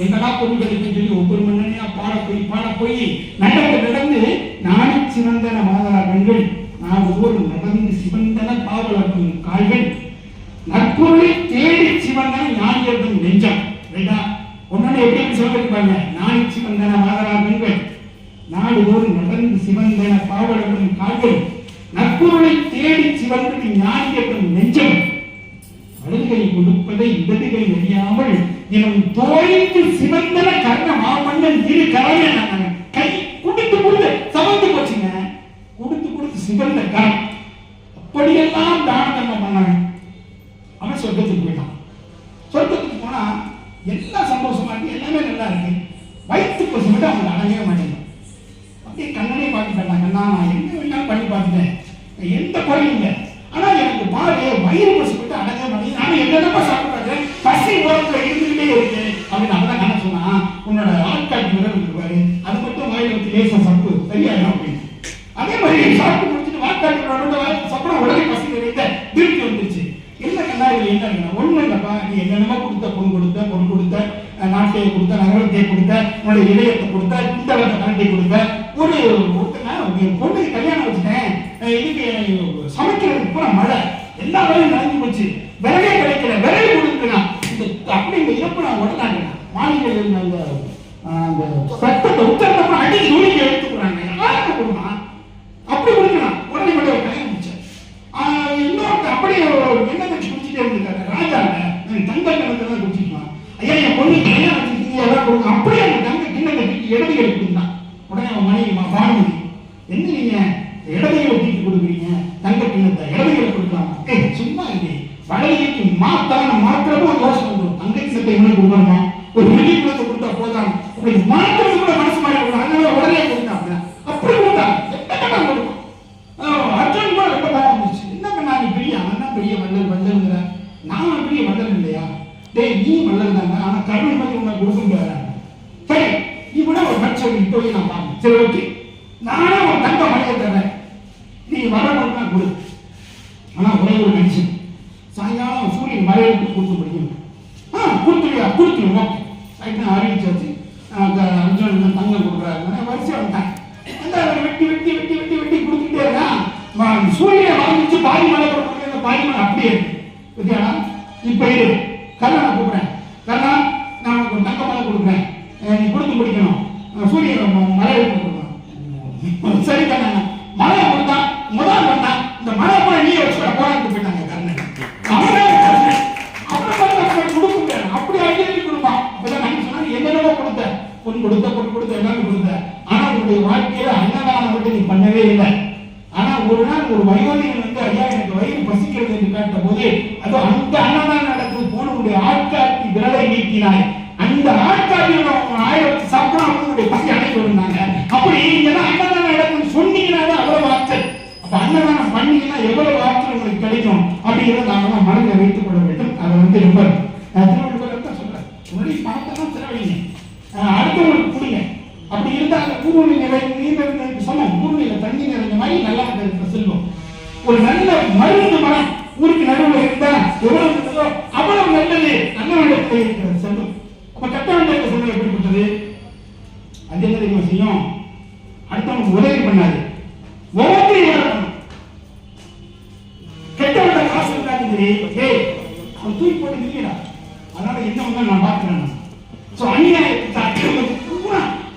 [SPEAKER 2] எங்கடா பொருள்களுக்கு சொல்லி ஒவ்வொரு மன்னனையா பாட போய் நடந்து நாணி சிவந்தன மாதரா கண்கள். நாடுதோறும் நடந்து சிவந்தன பாவலர்கள் கால்கள். நற்பொருளை தேடி சிவந்தன ஞானியர்கள் நெஞ்சம். ஒன்னு எப்படி சொல்லிருப்பாங்க, நாணி சிவந்தன மாதரா கண்கள். நாடுதோறும் நடந்து சிவந்தன பாவலர்கள் கால்கள். நற்பொருளை தேடி சிவந்தது ஞானியர்கள் நெஞ்சம். வலதுகை கொடுப்பதை இடதுகை அறியாமல் இவன் தோய்ந்து சிவந்தன கர்ண மாமன்னன் இரு கரமே கை குடுத்து கொடுத்து சமந்து போச்சுங்க. கொடுத்து சிவந்த கரம். அப்படியெல்லாம் தானத்தை பண்ணாங்க. அவன் சொர்க்கத்துக்கு போயிட்டான். சொர்க்கத்துக்கு போனா எல்லாம் சந்தோஷமா இருக்கு, எல்லாமே நல்லா இருக்கு. வயிற்று பசு மட்டும் அவங்க அடங்கவே மாட்டேங்க. அப்படியே கண்ணனே பார்த்துட்டாங்க. கண்ணா, நான் என்ன வேணாலும் பண்ணி பார்த்துட்டேன், எந்த குறையும் இல்லை. ஆனா எனக்கு பாரு வயிறு பசு மட்டும் அடங்கவே மாட்டேங்குது. நானும் என்னென்னப்பா சாப்பிட்டு இருந்துகிட்டே இருக்கு அப்படின்னு அப்பதான் என்ன சொன்னா, உன்னோட ஆட்காட்டு விரல் இருப்பாரு, அது மட்டும் வாயில வச்சு லேசா சப்பு சரியாயிடும் அப்படின்னு. அதே மாதிரி சாப்பிட்டு முடிச்சுட்டு வாக்காட்டு சப்படம் உடனே பசி நிறைந்த திருப்பி வந்துருச்சு. என்ன கண்ணா இதுல என்ன இருக்குன்னா, ஒண்ணு இல்லப்பா, நீ என்னென்னமோ கொடுத்த, பொன் கொடுத்த, நாட்டையை கொடுத்த, நகரத்தை கொடுத்த, உன்னுடைய இதயத்தை கொடுத்த, இந்த கரண்டி கொடுத்த, ஒரு பொண்ணுக்கு கல்யாணம் வச்சுட்டேன், இதுக்கு சமைக்கிறதுக்கு பூரா மழை, எல்லா வேலையும் நடந்து போச்சு, விறகே கிடைக்கல, விறகு கொடுக்குறான், அப்படி இந்த இறப்பு நான் உடனாங்க மாநில அந்த சட்டத்தை உத்தரத்தை அடிச்சு நூலிக்கு எடுத்துக்கிறாங்க. யாருக்கு கொடுக்கலாம்? அப்படி கொடுக்கலாம். உடனே மட்டும் ஒரு கல்யாணம் முடிச்சேன். இன்னொரு அப்படியே என்ன வச்சு குடிச்சிட்டே இருந்திருக்காரு. ராஜா தங்க கிணத்துல குடிச்சிக்கலாம். ஐயா என் பொண்ணு கல்யாணம் வச்சுருக்கீங்க, எல்லாம் கொடுங்க. அப்படியே அந்த தங்க கிண்ணத்தை இடதுகளை கொடுத்தான். உடனே அவன் மனைவி பானுமதி, என்ன நீங்க இடதுகளை தூக்கி கொடுக்குறீங்க, தங்க கிண்ணத்தை இடதுகளை கொடுக்கலாமா? சும்மா இல்லை, வடகைக்கு மாத்திரமும் யோசனை வந்துடும். தங்க கிண்ணத்தை என்ன கொடுக்கணுமா, ஒரு வெள்ளி கிண்ணத்தை கொடுத்தா போதான், அப்படி மாத்திரம் கூட மனசு மாறி கொடுக்கும். அதனால உடனே கொடுத்தாங்க. அப்படி கொடுத்தாங்க. அர்ஜுன் கூட ரொம்ப பாவம் இருந்துச்சு. என்ன பண்ணா, நீ பெரிய அவன் பெரிய வள்ளல்ங்கிற, நான் பெரிய வள்ளல் இல்லையா? டேய் நீ வள்ளல் தாங்க, ஆனா கருணை மாதிரி உன்னை கொடுக்க முடியாது. சரி நீ கூட ஒரு மனுஷன் இப்போவே நான் பாருங்க. சரி ஓகே, நானே ஒரு தங்க மலையை தரேன், நீ வரணும்னா கொடு. ஆனா ஒரே ஒரு மனுஷன் சாயங்காலம் சூரியன் மலையிட்டு கொடுத்து முடியும். கொடுத்துருவோம் ஓகே சைட்னா அறிவிச்சாச்சு. அர்ஜுன் தங்கம் கொடுக்குறாரு, வரிசை வந்துட்டாங்க. வெட்டி வெட்டி வெட்டி வெட்டி வெட்டி கொடுத்துட்டே இருக்கான். சூரியனை வாழ்ந்துச்சு, பாதி மலை கொடுக்குறது, பாதி மலை அப்படியே இருக்கு. ஓகேடா, இப்ப இரு, கண்ணா நான் கூப்பிடுறேன், கண்ணா நான் உனக்கு தங்க மலை கொடுக்குறேன், நீ கொடுத்து முடிக்கணும், சூரியன் மலையை கொடுக்கணும். சரி கண்ணா, மலையை கொடுத்தான், முதல் வந்தான், இந்த மலை கூட நீ வச்சு போராட்டு போயிட்டாங்க கண்ணன். கொடுக்க முடியாது, அப்படி அடிக்கடி கொடுப்பான். அப்பதான் நான் சொன்னா என்னென்னவோ கொடுத்த, பொன் கொடுத்த எல்லாமே கொடுத்த, ஆனா உன்னுடைய வாழ்க்கையில அன்னதானம் மட்டும் நீ பண்ணவே இல்லை. ஆனா ஒரு நாள் ஒரு வயோதிகன் வந்து, ஐயா எனக்கு வயிறு பசிக்கிறது என்று கேட்ட போது, அது அந்த அன்னதானம் நடக்குது போன உன்னுடைய ஆட்காட்டி விரலை நீக்கினாய், அந்த ஆட்காட்டியோட 1000 சாப்பிட்டா அவங்களுடைய பசி அடைந்து இருந்தாங்க. அப்படி நீங்க அன்னதானம் நடக்குன்னு சொன்னீங்கன்னா அவ்வளவு ஆற்றல். அப்ப அன்னதானம் பண்ணீங்கன்னா எவ்வளவு ஆற்றல் உங்களுக்கு கிடைக்கும் அப்படிங்கிறத நாம மனதில் வைத்துக் கொள்ள வேண்டும். அதை வந்து ரொம்ப திருவள்ளுவர் தான் சொல்றாரு, உன்னுடைய பணத்தை தான் செலவழிங்க, அடுத்தவங்களுக்கு கொடுங்க. அப்படி இருந்தா அந்த பூர்வ நிலை நீர் சொன்ன பூர்வநிலை தண்ணி நிறைந்த மாதிரி நல்லா இருக்கிற செல்வம். ஒரு நல்ல மருந்து மரம் ஊருக்கு நடுவில் இருந்தா எவ்வளவு நல்லதோ அவ்வளவு நல்லது. நல்ல இடத்துல இருக்கிற செல்வம். அப்ப கட்ட வேண்டிய செல்வம் எப்படிப்பட்டது? அது என்ன தெரியுமா செய்யும்? அடுத்தவங்களுக்கு உதவி பண்ணாது, ஒவ்வொரு கெட்ட வேண்டிய காசு இருக்காது. ஏய் அவன் தூக்கி போட்டு நிற்கிறா, அதனால என்ன ஒண்ணு நான் பார்க்கிறேன்.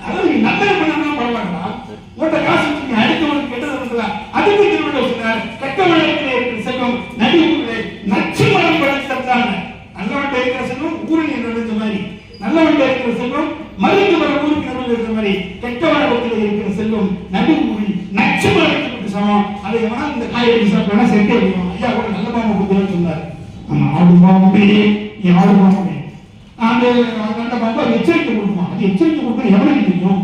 [SPEAKER 2] அதாவது நீ நல்லது பண்ணா பரவாயில்ல, உன்கிட்ட காசு வச்சு அடுத்தவனுக்கு கெட்டது பண்றதா, அதுக்கு திருவிழா சொன்னார். கெட்ட வழக்கில் இருக்கிற செல்வம் நடிவுகளை நச்சு மரம் படைத்தாங்க. நல்லவன்ட்ட இருக்கிற செல்வம் ஊரில் நுழைஞ்ச மாதிரி, நல்லவன்ட்ட இருக்கிற செல்வம் மருந்து மரம் ஊருக்கு நுழைஞ்ச மாதிரி, கெட்ட வழக்கில் இருக்கிற செல்வம் நடுவுரி நச்சு மரத்துக்கு சமம். அதை எவனா இந்த காய்கறி சாப்பிட்டா செட்டே வைக்கும். ஐயா கூட நல்ல பாம்பு கொடுத்துன்னு சொன்னார். ஆமா, ஆடு பாம்பே நீ ஆடு பாம்பே அந்த பாம்பா எச்சரிக்கை கொடுக்குமா? அது எச்சரிக்கை கொடுக்க எவனுக்கு தெரியும்?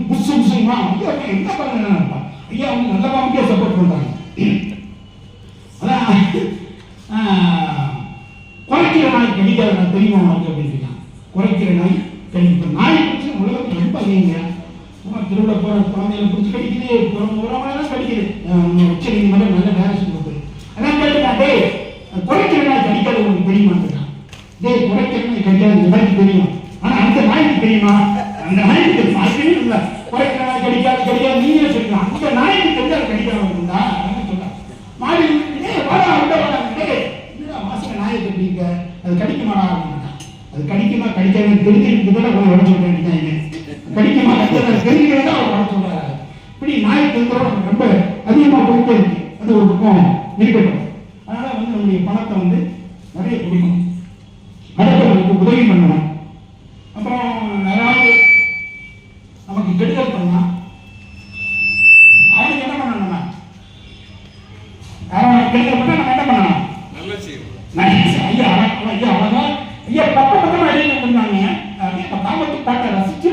[SPEAKER 2] புஷ் புஷுமா ஐயா என்ன பண்ண ஐயா அவங்க நல்ல பாம்புக்கே சப்போர்ட் பண்றாங்க. அதான் குறைக்கிற நாய் கடிக்காத தெரியுமா உனக்கு அப்படின்னு குறைக்கிற நாய் கடிக்க. நாய் பிடிச்சி உலகத்தில் ரொம்ப அதிகங்க. திருவிழா போற குழந்தைகளை பிடிச்சி கடிக்குது, உறவுலாம் கடிக்குது. உச்ச நீதிமன்றம் நல்ல டைரக்ஷன் கொடுக்குது. அதான் கேட்டுக்காட்டே குறைக்கிற நாய் கடிக்காத உனக்கு தெரியுமான்னு. டேய் குறைக்கிறேன்னு கிடைக்காது எனக்கு தெரியும், ஆனா அந்த நாய்க்கு தெரியுமா? அந்த நாய்க்கு தெரியும். அதுவே இல்லை, குறைக்கிற நாய் கிடைக்காது நீங்களே சொல்லிக்கலாம். அந்த நாய்க்கு தெரிஞ்சால் கிடைக்காம இருந்தா சொல்ல மாறி வாடா விட்ட வாடா வாசனை நாயை கட்டிங்க, அது கடிக்குமாடா அப்படின்னா அது கடிக்குமா கடிக்காது தெரிஞ்சுக்கிட்டு தான் உடனே சொல்ல வேண்டியதாங்க. கடிக்குமா கடிக்காது தெரிஞ்சுக்கிறதா அவர் உடனே சொல்றாரு. இப்படி நாய் தெரிஞ்சோட ரொம்ப அதிகமா போயிட்டே இருக்கு. அது ஒரு பக்கம் இருக்கட்டும். அதனால வந்து நம்முடைய பணத்தை வந்து நிறைய கொடுக்கணும், அடுத்தவங்களுக்கு உதவி பண்ணணும். அப்புறம் யாராவது நமக்கு கெடுதல் பண்ணா அவனுக்கு என்ன பண்ணணும்? யாராவது கெடுதல் பண்ணா நம்ம என்ன பண்ணணும்? ஐயா ஐயா அழகா ஐயா பக்கம் அடியில் இருந்தாங்க. தாமத்து பாட்டை ரசிச்சு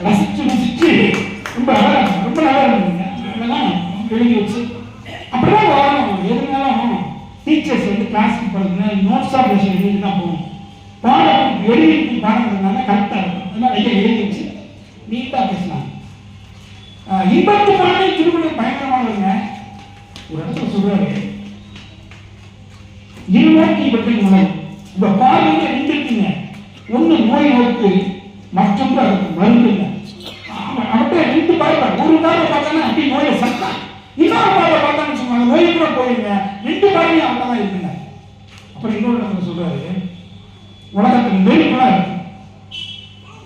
[SPEAKER 2] ரசிச்சு ரொம்ப ரொம்ப நல்லா இருந்ததுங்க. அதெல்லாம் எழுதி வச்சு அப்படிதான் வரணும். எதுனாலும் டீச்சர்ஸ் வந்து கிளாஸுக்கு போகிறதுனா நோட்ஸ் ஆஃப் லெசன் எழுதி தான் போகணும். பாடம் எழுதி பாடங்கிறதுனால கரெக்டாக இருக்கும். அதனால ஐயா எழுதி வச்சு நீட்டாக பேசலாம். இன்பத்து பாடலை திருக்குறள் பயங்கரமானதுங்க. ஒரு இடத்துல சொல்றாரு, இருநோக்கி இவற்றின் உணவு. இந்த பார்வையில ரெண்டு இருக்குங்க. ஒண்ணு நோய் நோக்கு, மற்றொன்று அதுக்கு மருந்துங்க. அவர்கிட்ட ரெண்டு பார்வை. ஒரு பார்வை பார்த்தானா அப்படி நோயை சத்தா, இன்னொரு பார்வை பார்த்தான்னு சொன்னாங்க நோய் கூட போயிருங்க. ரெண்டு பார்வையும் அவங்க தான் இருக்குங்க. அப்புறம் இன்னொரு இடத்துல சொல்றாரு, உலகத்துக்கு நெருப்புலாம் இருக்கு.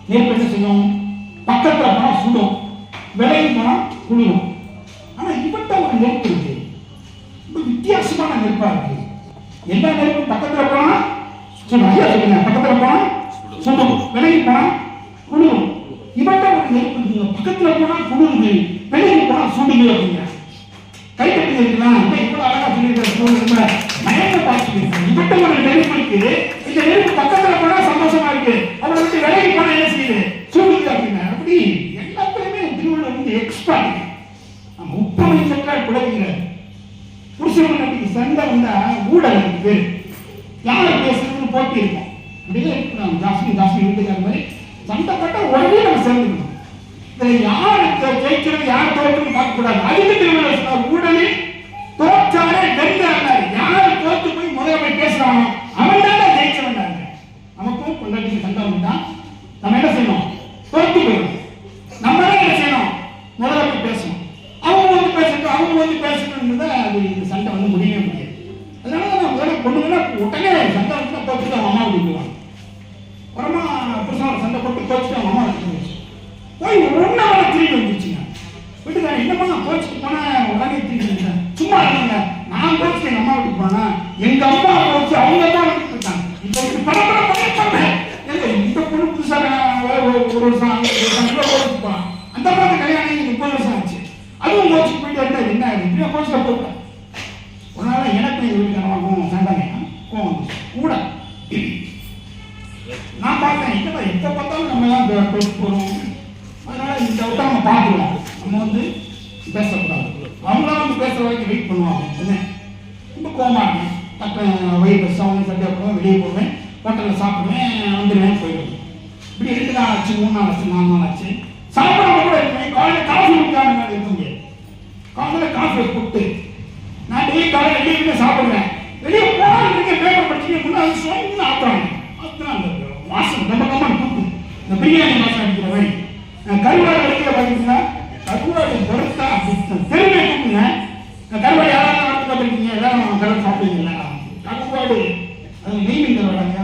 [SPEAKER 2] நெருப்பு என்ன செய்யும்? பக்கத்துல போனா சுடும், விலைக்கு போனா குளிரும். ஆனா இவட்ட ஒரு நெருப்பு இருக்கு, ரொம்ப வித்தியாசமான நெருப்பா இருக்கு. எல்லா நெருப்பும் பக்கத்துல போனா சுடும். ஐயா சொல்லுங்க, பக்கத்துல போனா சுடும், விலைக்கு போனா குளிரும். இவட்ட ஒரு நெருப்பு இருக்குங்க, பக்கத்துல போனா குளிருது, விலைக்கு போனா சுடுது அப்படிங்க. கை கட்டி இருக்கலாம். இவ்வளவு அழகா சொல்லியிருக்க மயங்க பார்த்துருக்கேன். இவட்ட ஒரு நெருப்பு இருக்கு, இந்த நெருப்பு பக்கத்துல போனா சந்தோஷமா இருக்கு, அவளை விட்டு விலைக்கு போனா என்ன செய்யுது? சுடுது அப்படின்னா. அப்படி எல்லாத்துலயுமே திருவள்ளுவர் வந்து எக்ஸ்பர்ட். நம்ம உப்பமை சென்றால் குழந்தைங்கிறார். புருஷன் சண்டை வந்தா ஊடல் பேரு, யார் பேசுறதுன்னு போட்டி இருக்கும். அப்படியே இருக்கணும். ஜாஸ்மி வீட்டுக்கார மாதிரி சண்டை போட்டா உடனே நம்ம சேர்ந்துக்கணும். யார் ஜெயிக்கிறது யார் தோற்று பார்க்க கூடாது. அதுக்கு திருவள்ளுவர் உடனே தோற்றாலே வென்றார். யார் தோற்று போய் முதல்ல போய் பேசுறானோ அவன் தான் ஜெயிக்க வேண்டாங்க. நமக்கும் கொண்டாடி சண்டை வந்துட்டான், நம்ம என்ன செய்யணும்? தோற்று போயிடும். நம்ம தான் என்ன செய்யணும்? முதல்ல போய் பேசணும். அவங்க வந்து பேசட்டும், அவங்க வந்து பேசணும். அது இந்த சண்டை வந்து முடியவே முடியாது. அதனால தான் முதல்ல பொண்ணுங்கன்னா உடனே சண்டை வந்து தோற்று அவங்க அம்மா விட்டுருவாங்க. அப்புறமா புருஷனோட சண்டை போட்டு தோச்சுட்டு அவங்க அம்மா விட்டு போய் ஒன்னு அவளை திரும்பி வந்துருச்சுங்க. வீட்டுக்காரன் என்னமா கோச்சுக்கு போனா உடனே திரும்பி சும்மா இருந்தாங்க. நான் கோச்சுக்கு எங்க அம்மா வீட்டுக்கு போனா எங்க அம்மா கோச்சு அவங்க அம்மா வீட்டுக்கு போயிட்டாங்க. இப்ப பரபர பண்ணேன். இந்த பொண்ணு புதுசாக ஒரு வருஷம் போறான். அந்த மாதிரி கல்யாணம் 30 வருஷம் ஆச்சு. அதுவும் கோச்சுக்கு போயிட்டு வந்தா என்ன இப்படியா கோச்சுக்க போட்டேன். ஒரு நாள் எனக்கு எங்க வீட்டுக்காரன் சண்டாங்க கோவம் கூட. நான் பார்த்தேன், என்னடா எப்ப பார்த்தாலும் நம்ம தான் போறோம். அதனால இந்த விட்ட நம்ம பார்த்துருவோம், நம்ம வந்து பேசக்கூடாது. அவங்களாம் வந்து பேசுற வரைக்கும் வெயிட் பண்ணுவாங்க. ரொம்ப கோமா இருக்கேன். டக்கு வெயிட் அவங்க சண்டை போடுவேன், வெளியே போடுவேன், ஹோட்டலில் சாப்பிடுவேன், வந்துடுவேன், போயிடுவேன். இப்படி 2 நாள் ஆச்சு, 3 நாள் ஆச்சு, 4 நாள் ஆச்சு. சாப்பிடாம கூட இருக்கேன். காலையில் காஃபி குடிக்காம இருக்க முடியாது. காலையில் காஃபி போட்டு நான் டெய்லி காலையில் வெளியே சாப்பிடுவேன். வெளியே போனாலும் பேப்பர் படிச்சுட்டு முன்னாடி சொன்னு ஆத்துறாங்க. வாசம் நம்ம கூப்பிட்டு இந்த பிரியாணி வாசம் அடிக்கிற மாதிரி கருவாடு அடிக்கிற பார்த்தீங்கன்னா கருவாடு பொறுத்தா தெருவே கூப்பிடுங்க. கருவாடு யாராவது வளர்த்து பார்த்துருக்கீங்க? எல்லாரும் கருவாடு சாப்பிடுவீங்களா? கருவாடு அது நெய்மீன் கருவாடாங்க.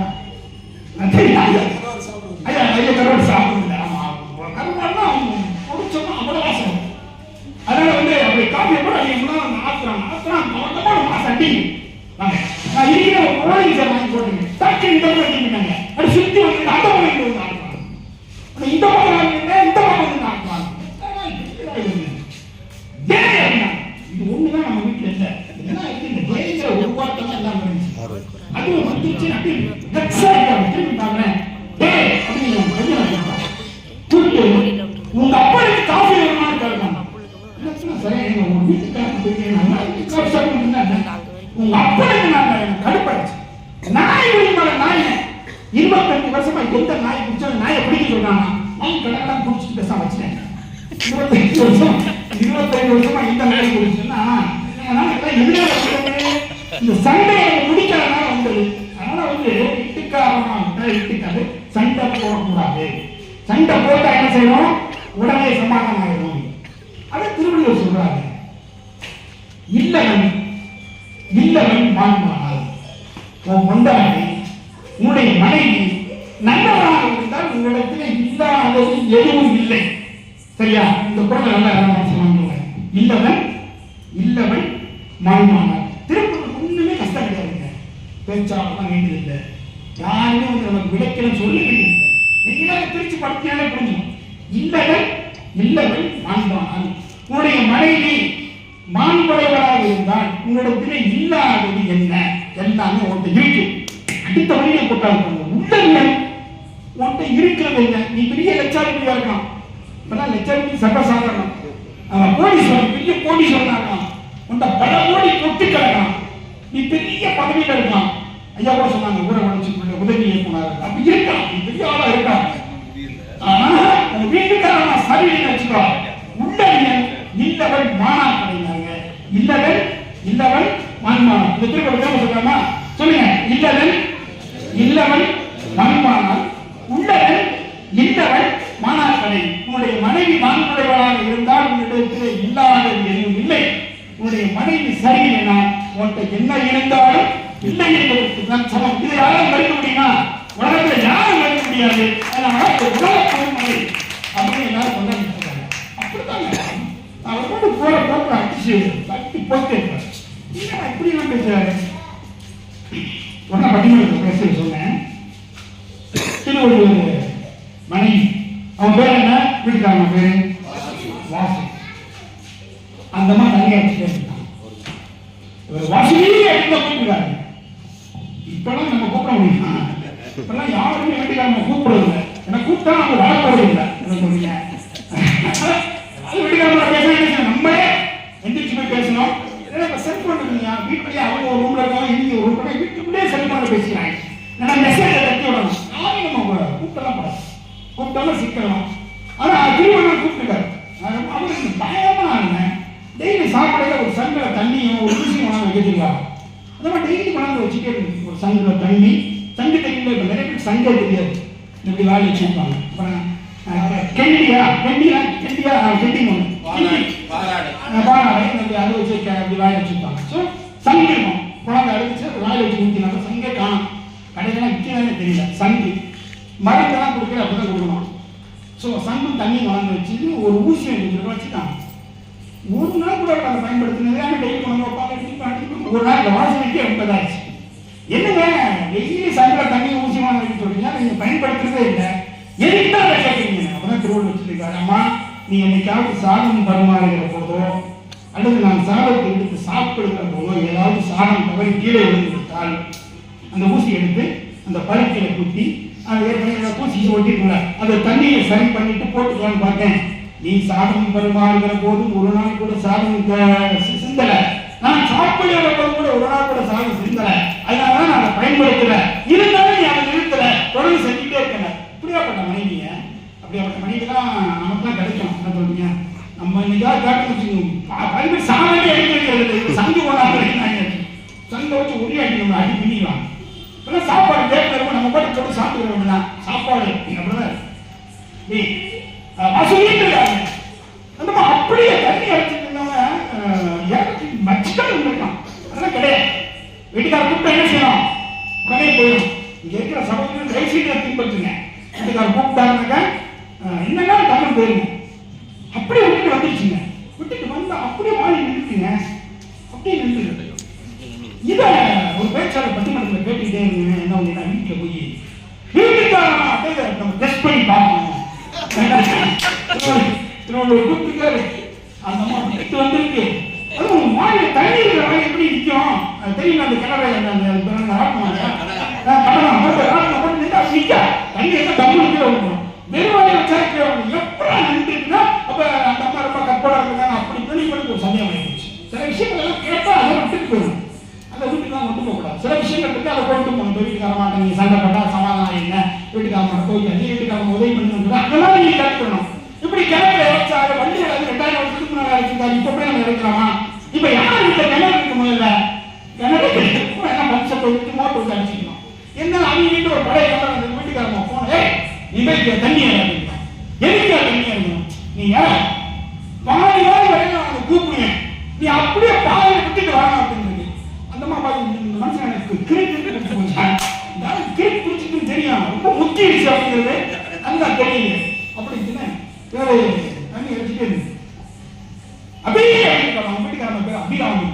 [SPEAKER 2] ஐயா ஐயா கருவாடு சாப்பிடுங்க. ஆமா, கருவாடுனா பொடிச்சோம்னா அவ்வளோ வாசம். அதனால வந்து அப்படி காஃபியை கூட அவங்க ஆத்துறாங்க வாசம் அடி. நான் இருக்கிற ஒரு கோழி சார் வாங்கி போட்டுங்க. டக்கு இந்த பண்ணிட்டாங்க. அது சுற்றி வந்து அந்த கோழி ஆடுவாங்க. இந்த பக்கம் வாங்கிட்டு இந்த பக்கம் வந்து ஆடுவாங்க. இது ஒண்ணுதான் நம்ம வீட்டுல இல்லை. இதெல்லாம் இந்த ஜெயிக்கிற ஒரு வார்த்தை எல்லாம் அதுவும் வந்துச்சு. அப்படி திரும்பி பாக்குறேன். உங்க அப்பனுக்கு காஃபி வேணுமான்னு கேட்கலாம். சரி, உங்க வீட்டுக்காரங்க உங்க அப்பனுக்கு நான் கடுப்பாச்சு. நாய் விழிமாற நாய் 25 வருஷமா எந்த நாய் பிடிச்சோம் நாயை பிடிக்க சொல்றாங்க. நாய் கடலாம் பிடிச்சிட்டு பேச வச்சுட்டேன். 25 வருஷமா இந்த நாய் பிடிச்சுன்னா இந்த சண்டையை முடிக்காதனால வந்தது. அதனால வந்து வீட்டுக்காரு சண்டை போடக்கூடாது. சண்டை போட்டா என்ன செய்யணும்? உடனே சமாதானம் ஆயிடும். அதை திருவள்ளுவர் சொல்றாங்க. இல்லவன் வாழ்வானால் உன் கொண்டாடி உன்னுடைய மனைவி நல்லவராக இருந்தால் உங்களிடத்தில் இல்லாதது எதுவும் இல்லை. சரியா? இந்த குரல் நல்லா சொல்லுவாங்க. இல்லவன் வாழ்வானால் திருக்குறள் ஒண்ணுமே கஷ்டம் கிடையாதுங்க. பேச்சாளர்லாம் வேண்டியதில்லை. யாருமே வந்து நமக்கு விளக்கணும் சொல்ல வேண்டியதில்லை. நீங்களே பிரிச்சு படுத்தினாலே புரிஞ்சுக்கும். இல்லவன் வாழ்வானால் உன்னுடைய மனைவி மாண்புடையவராக இருந்தால் உங்களிடத்திலே இல்லாதது என்ன? எல்லாமே உன்கிட்ட இருக்கு. அடுத்த வழியை போட்டாங்க உள்ள உன்கிட்ட இருக்கிறது என்ன? நீ பெரிய லட்சாதிபதியா இருக்கலாம். இப்பெல்லாம் லட்சாதிபதி சர்வசாதாரணம். கோடீஸ்வரன் பெரிய கோடீஸ்வரனா இருக்கலாம். உன்கிட்ட பல கோடி கொட்டி கிடக்கலாம். நீ பெரிய பதவியில இருக்கலாம். ஐயா கூட சொன்னாங்க ஊரை வளர்ச்சி உதவி இயக்குனர் அப்படி இருக்கலாம், பெரிய ஆளா இருக்கலாம். ஆனா உங்க வீட்டுக்காரன் சரியில்லைன்னு வச்சுக்கோ, உள்ளவன் இல்லவன் மானா கிடையாங்க. இல்லவன் மண்மானம். இந்த திருக்குறள் சொல்லலாமா? சொல்லுங்க. இல்லவன் மண்மானம், உள்ளவன் இல்லவன் மானாக்கடை. உன்னுடைய மனைவி மாண்புடையவளாக இருந்தால் உன்னிடத்தில் இல்லாதது எதுவும் இல்லை. உன்னுடைய மனைவி சரியில்லைனா உன்கிட்ட என்ன இருந்தாலும் இல்லை என்பதற்கு தான் சமம். இதை யாரும் மறுக்க முடியுமா? உலகத்தில் யாரும் மறுக்க முடியாது. அதனால உலக பொறுமுறை அப்படின்னு எல்லாரும் கொண்டாடிட்டு அப்படித்தாங்க. அவர் கொண்டு போற போக்கு அடிச்சு தட்டி போட்டு இப்படி எல்லாம் பேசுறாரு. ஒன்னா பட்டிமன்றத்தில் பேச சொன்னேன். திருவள்ளுவர் மனைவி, அவன் பேர் என்ன? வீட்டுக்காரன் பேரு வாசி. அந்த அம்மா தனியா வாசிலேயே கூப்பிடுறாரு. இப்பெல்லாம் நம்ம கூப்பிட முடியுமா? இப்பெல்லாம் யாருமே வீட்டுக்காரங்க கூப்பிடுறது இல்லை. ஏன்னா கூப்பிட்டா அவங்க வளர்ப்பது இல்லை. வீட்டுக்காரங்க பேச நம்மளே எந்திரிச்சு போய் பேசணும். செல்போன் இருக்குங்க வீட்டுலயே, அவங்க ஒரு ரூம்ல இருக்கோம், இங்க ஒரு ரூம்ல, வீட்டுக்குள்ளே செல்போன்ல பேசுறாங்க. ஏன்னா மெசேஜ் தட்டி விடணும். யாரும் நம்ம கூப்பிடலாம் கூடாது, கூப்பிட்டாலும் சிக்கலாம். ஆனா திருவள்ளுவர் கூப்பிட்டுருக்காரு. அவருக்கு பயமா இருந்தேன். டெய்லி சாப்பிட ஒரு சங்கில தண்ணியும் ஒரு ஊசியும் கொண்டாந்து வைக்கிறீங்களா? அந்த மாதிரி டெய்லி கொண்டாந்து வச்சுட்டே இருக்கு. ஒரு சங்கில தண்ணி, சங்கு தண்ணியில் இப்போ நிறைய பேருக்கு சங்கே தெரியாது. இப்படி வாழை வச்சுருப்பாங்க. அப்புறம் கெண்டியா கெண்டிங் ஒன்று பாலாடை அதை வச்சு அப்படி வாழை வச்சுருப்பாங்க. ஸோ சங்கு இருக்கும். குழந்தை அடிச்சு வாழை வச்சு ஊற்றினாங்க. சங்கே காணும். கடையெல்லாம் விற்கிறானே தெரியல. சங்கு மருந்தெல்லாம் கொடுக்குற அப்படிதான் கொடுக்கணும். ஸோ சங்கும் தண்ணி வளர்ந்து வச்சு ஒரு ஊசி வச்சுட்டாங்க. ஒரு நாள் கூட அதை பயன்படுத்தினது டெய்லி கொண்டு வைப்பாங்க. ஒரு நாள் வாசனைக்கே 50 ஆச்சு. என்னங்க டெய்லி சங்கில தண்ணி ஊசி வாங்க சொல்றீங்க, நீங்க பயன்படுத்துறதே இல்லை, எதுக்கு தான் அதை கேட்குறீங்க? அப்பதான் திருவள்ளுவர் வச்சிருக்காரு. அம்மா நீ என்னைக்காவது சாதம் பரிமாறுகிற போதோ அல்லது நான் சாதத்தை எடுத்து சாப்பிடுகிற போதோ ஏதாவது சாதம் தவறி கீழே விழுந்துவிட்டால் அந்த ஊசி எடுத்து அந்த பருக்கையில குத்தி அதை ஏற்கனவே பூசி ஒட்டிருக்கல அந்த தண்ணியை சரி பண்ணிட்டு போட்டுக்கலான்னு பார்த்தேன். நீ சாதம் பரிமாறுகிற போது ஒரு நாள் கூட சாதம் சிந்தல, நான் சாப்பிடுகிற போது கூட ஒரு நாள் கூட சாதம் சிந்தல, அதனாலதான் நான் அதை பயன்படுத்தல. இருந்தாலும் நீ அதை நிறுத்தல, தொடர்ந்து செஞ்சுட்டே இருக்கல. இப்படியாப்பட்ட மனைவிய, அப்படியாப்பட்ட மனைவி தான் நமக்கு தான் கிடைக்கும். என்ன சொல்றீங்க? நம்ம இன்னைக்காக காட்டு சாதமே எடுக்கிறது சங்கு போனாங்க, சங்கை வச்சு உரியாட்டி நம்ம அடி பின்னிக்கலாம். இப்பெல்லாம் சாப்பாடு தேர்தல் நம்ம கூட சொல்லி சாப்பிடுறோம்னா சாப்பாடு அப்படிதான் வசூலிட்டு அந்த அப்படியே தண்ணி அடிச்சுட்டு மச்சிக்கால் இருந்திருக்கான். அதெல்லாம் கிடையாது. வீட்டுக்கார கூப்பிட்டா என்ன செய்யணும்? உடனே போயிடும். இங்க இருக்கிற சமூகம் ரைசீட்டை பின்பற்றுங்க. வீட்டுக்கார கூப்பிட்டாருனாக்கா என்னன்னா தமிழ் போயிருங்க. அப்படியே விட்டுட்டு வந்துருச்சுங்க. விட்டுட்டு வந்தா அப்படியே வாழி நின்றுட்டுங்க. அப்படியே நின்று இதை ஒரு பேச்சாளர் பட்டிமன்றத்தில் கேட்டுக்கிட்டே இருந்தீங்க. என்ன ஒண்ணு வீட்டுல போய் வீட்டுக்காரன் அப்படியே நம்ம டெஸ்ட் பண்ணி பார்க்கணும். திருவள்ளுவர் கூப்பிட்டுருக்காரு. அந்த அம்மா வீட்டு வந்திருக்கு. அதுவும் மாநில தண்ணீர் எப்படி நிற்கும் தெரியும். அந்த கிணறு தண்ணி என்ன தமிழ் வைக்கணும். வெறுவாயை எப்படா நின்றுட்டுன்னா அப்ப அந்த அம்மா ரொம்ப கற்போட இருக்காங்க. அப்படி தெளிவுக்கு ஒரு சந்தேகம் ஆயிடுச்சு. சில விஷயங்கள் எல்லாம் கேட்டா அதை விட்டுட்டு போயிடும். அந்த வீட்டுக்கு தான் கொண்டு போகக்கூடாது. சில விஷயங்கள் இருக்கு அதை கொண்டு போகணும். வீட்டுக்கார மாட்டேன் நீங்க சண்டை போட்டா சமாதானம் இல்லை, வீட்டுக்கார மாட்டேன் கோயில் வீட்டுக்காரங்க உதவி பண்ணி அதெல்லாம் நீங்க கற்றுக்கணும். இப்படி கிணறு இறைச்சாரு வண்டியில் 2000 வருஷத்துக்கு முன்னாடி அழைச்சிருந்தாரு. இப்ப போய் நம்ம இறைக்கலாமா? இப்ப யார் இந்த கிணறு இருக்கு? முதல்ல கிணறு என்ன மனுஷத்தை விட்டு மோட்டர் விட்டு அடிச்சுக்கணும். என்ன அவங்க வீட்டு ஒரு பழைய கிணறு அந்த வீட்டுக்காரமா போன நீ போய் தண்ணி இறக்கணும். எதுக்கு தண்ணி இறக்கணும்? நீங்க பாதி வரைக்கும் அவங்க கூப்பிடுவேன், நீ அப்படியே பாதியை விட்டுட்டு வரணும் அப்படின்னு. அந்த மாதிரி இந்த மனுஷன் எனக்கு கிரிக்கெட் கிரிக்கெட் பிடிச்சிட்டு தெரியும். ரொம்ப முக்கிய விஷயம் அப்படிங்கிறது அந்த தெரியல. அப்படி வேறு தண்ணி வச்சுட்டு அப்படியே வீட்டுக்காரங்க பேர் அபிராமி.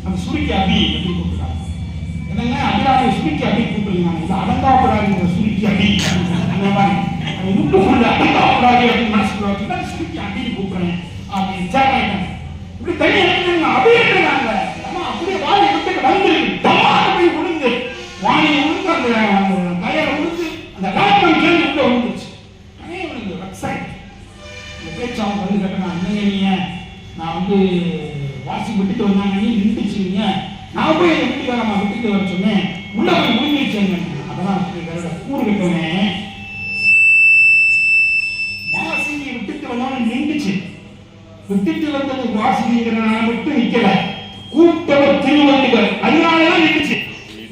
[SPEAKER 2] அந்த சுருக்கி அபி அப்படின்னு கூப்பிட்டுருக்காங்க. என்னங்க அபிராமி சுருக்கி அபி கூப்பிடுறாங்க. இல்லை அடங்காப்படாது சுருக்கி அபி அந்த மாதிரி முட்டு ஃபுல்லு அடங்காப்படாது அப்படின்னு மனசுக்குள்ள வச்சுதான் சுருக்கி அபின்னு கூப்பிடுறேன் அப்படின்னு சேட்டாங்க. இப்படி தண்ணி எடுத்துங்க அபின்றாங்க. அப்படியே வாழை விட்டு வந்து தமான போய் விழுந்து வாழை விழுந்து அந்த கயரை விழுந்து அந்த ராட்டம் சேர்ந்து உள்ள விழுந்துச்சு. அனைவருக்கு வெப்சைட் இந்த பேச்சு அவங்க வந்து கேட்டேன். நீங்க நான் வந்து வாசி விட்டுட்டு வந்தாங்க, நீ நின்றுச்சுங்க. நான் போய் எங்கள் வீட்டுக்காரம்மா விட்டுட்டு வர சொன்னேன். உள்ள போய் முடிஞ்சிருச்சேங்க. அதெல்லாம் கூறு வந்தோடனே வாசியை விட்டுட்டு வந்தோன்னு நின்றுச்சு. விட்டுட்டு வந்தது வாசிங்கிறனால மட்டும் நிக்கல, கூப்பிட்டவர் திருவள்ளுவர், அதனாலதான் நின்றுச்சு.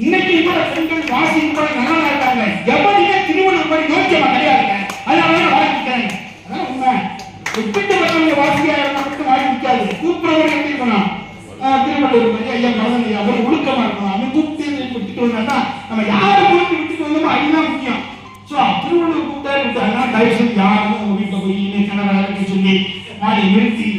[SPEAKER 2] இன்னைக்கு கூட பெண்கள் வாசிக்கு கூட நல்லா இருக்காங்க. எவரையுமே திருவள்ளுவர் மாதிரி யோசிச்சமா கிடையாது. அதனாலதான் வாசிக்கிறாங்க. அதான் உண்மை. விட்டுட்டு வந்தவங்க வாசியா இருந்தா மட்டும் வாசி நிற்காது. கூப்பிடுறவங்க எப்படி இருக்கணும்? திருவள்ளுவர் மாதிரி ஐயா மறந்து அவர் ஒழுக்கமா இருக்கணும். அவன் கூப்பிட்டு விட்டுட்டு வந்தா நம்ம யாரை கூப்பிட்டு விட்டுட்டு வந்தோமோ அதுதான் முக்கியம். ஸோ திருவள்ளுவர் கூப்பிட்டாரு விட்டாருன்னா தயவு செஞ்சு யாரும் உங்க வீட்டில் போய் கிணறு சொல்லி மாடி நிறுத்தி